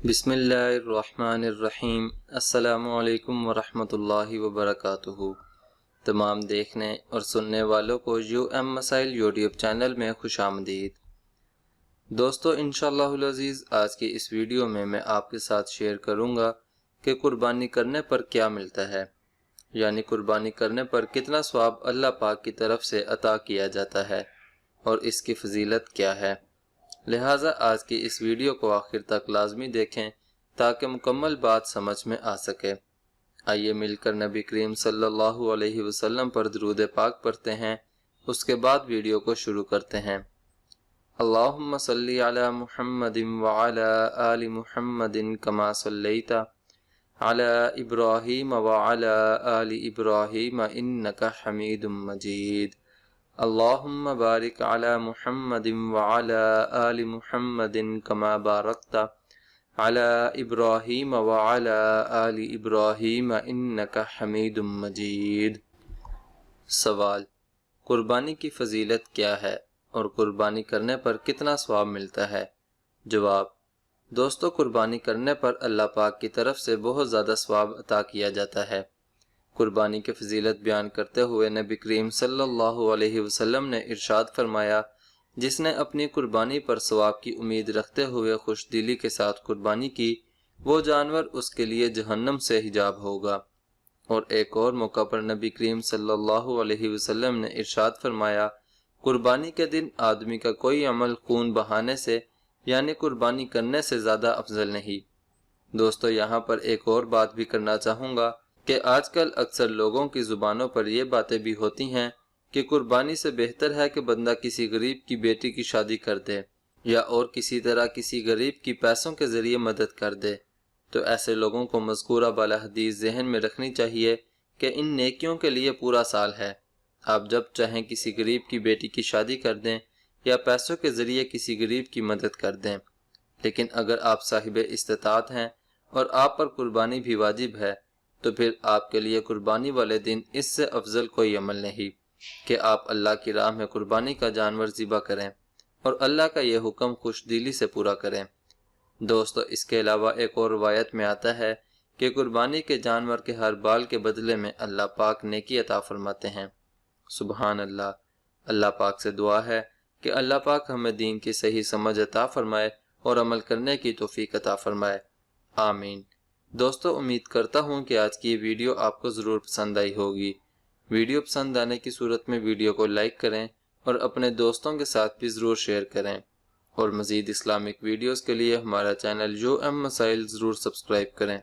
बिस्मिल्लाहिर्रहमानिर्रहीम। अस्सलामु अलैकुम वरहमतुल्लाहि वबरकातुहू। तमाम देखने और सुनने वालों को यूएम मसाइल यूट्यूब चैनल में खुशामदीद। दोस्तों, इंशाअल्लाहुल अज़ीज़ आज की इस वीडियो में मैं आपके साथ शेयर करूंगा कि कुर्बानी करने पर क्या मिलता है, यानी कुर्बानी करने पर कितना सवाब अल्लाह पाक की तरफ से अता किया जाता है और इसकी फजीलत क्या है। लिहाजा आज की इस वीडियो को आखिर तक लाजमी देखें ताकि मुकम्मल बात समझ में आ सके। आइए मिलकर नबी करीम सल्लल्लाहु अलैहि वसल्लम पर दरूद पाक पढ़ते हैं, उसके बाद वीडियो को शुरू करते हैं। अल्लाहुम्मा सल्ली अला मुहम्मदिन व अला आलि मुहम्मदिन कमा सल्लैता अला इब्राहीम व अला आलि इब्राहीम इन्नका हमीदुम मजीद। अल्लाहुम्मा बारिक अला मुहम्मदिन व अला आलि मुहम्मदिन कमा बारकता अला इब्राहीम व अला आलि इब्राहीम इन्नका हमीदुम मजीद। सवाल: कुर्बानी की फजीलत क्या है और कुर्बानी करने पर कितना सवाब मिलता है? जवाब: दोस्तों, कुर्बानी करने पर अल्लाह पाक की तरफ से बहुत ज़्यादा सवाब अता किया जाता है। कुर्बानी की फजीलत बयान करते हुए नबी करीम सल्लल्लाहु अलैहि वसल्लम ने इरशाद फरमाया, जिसने अपनी कुर्बानी पर सवाब की उम्मीद रखते हुए खुशदिली के साथ कुर्बानी की, वो जानवर उसके लिए जहन्नम से हिजाब होगा। और एक और मौका पर नबी करीम सल्लल्लाहु अलैहि वसल्लम ने इरशाद फरमाया, कुर्बानी के दिन आदमी का कोई अमल खून बहाने से यानी कुर्बानी करने से ज़्यादा अफजल नहीं। दोस्तों, यहाँ पर एक और बात भी करना चाहूँगा कि आजकल अक्सर लोगों की ज़ुबानों पर ये बातें भी होती हैं कि कुर्बानी से बेहतर है कि बंदा किसी गरीब की बेटी की शादी कर दे या और किसी तरह किसी गरीब की पैसों के ज़रिए मदद कर दे। तो ऐसे लोगों को मज़कूरा बाला हदीस ज़हन में रखनी चाहिए कि इन नेकियों के लिए पूरा साल है। आप जब चाहें किसी गरीब की बेटी की शादी कर दें या पैसों के ज़रिए किसी गरीब की मदद कर दें, लेकिन अगर आप साहिब इस्तिताअत हैं और आप पर कुर्बानी भी वाजिब है, तो फिर आपके लिए कुर्बानी वाले दिन इससे अफजल कोई अमल नहीं कि आप अल्लाह की राह में कुर्बानी का जानवर ज़िबा करें और अल्लाह का यह हुक्म खुशदिली से पूरा करें। दोस्तों, इसके अलावा एक और रवायत में आता है कि कुर्बानी के जानवर के हर बाल के बदले में अल्लाह पाक नेकी अता फरमाते हैं। सुबहान अल्लाह। अल्लाह पाक से दुआ है कि अल्लाह पाक हमें दीन की सही समझ अता फरमाए और अमल करने की तौफीक अता फरमाए। आमीन। दोस्तों, उम्मीद करता हूँ कि आज की वीडियो आपको ज़रूर पसंद आई होगी। वीडियो पसंद आने की सूरत में वीडियो को लाइक करें और अपने दोस्तों के साथ भी ज़रूर शेयर करें। और मज़ीद इस्लामिक वीडियोज़ के लिए हमारा चैनल यूएम मसाइल ज़रूर सब्सक्राइब करें।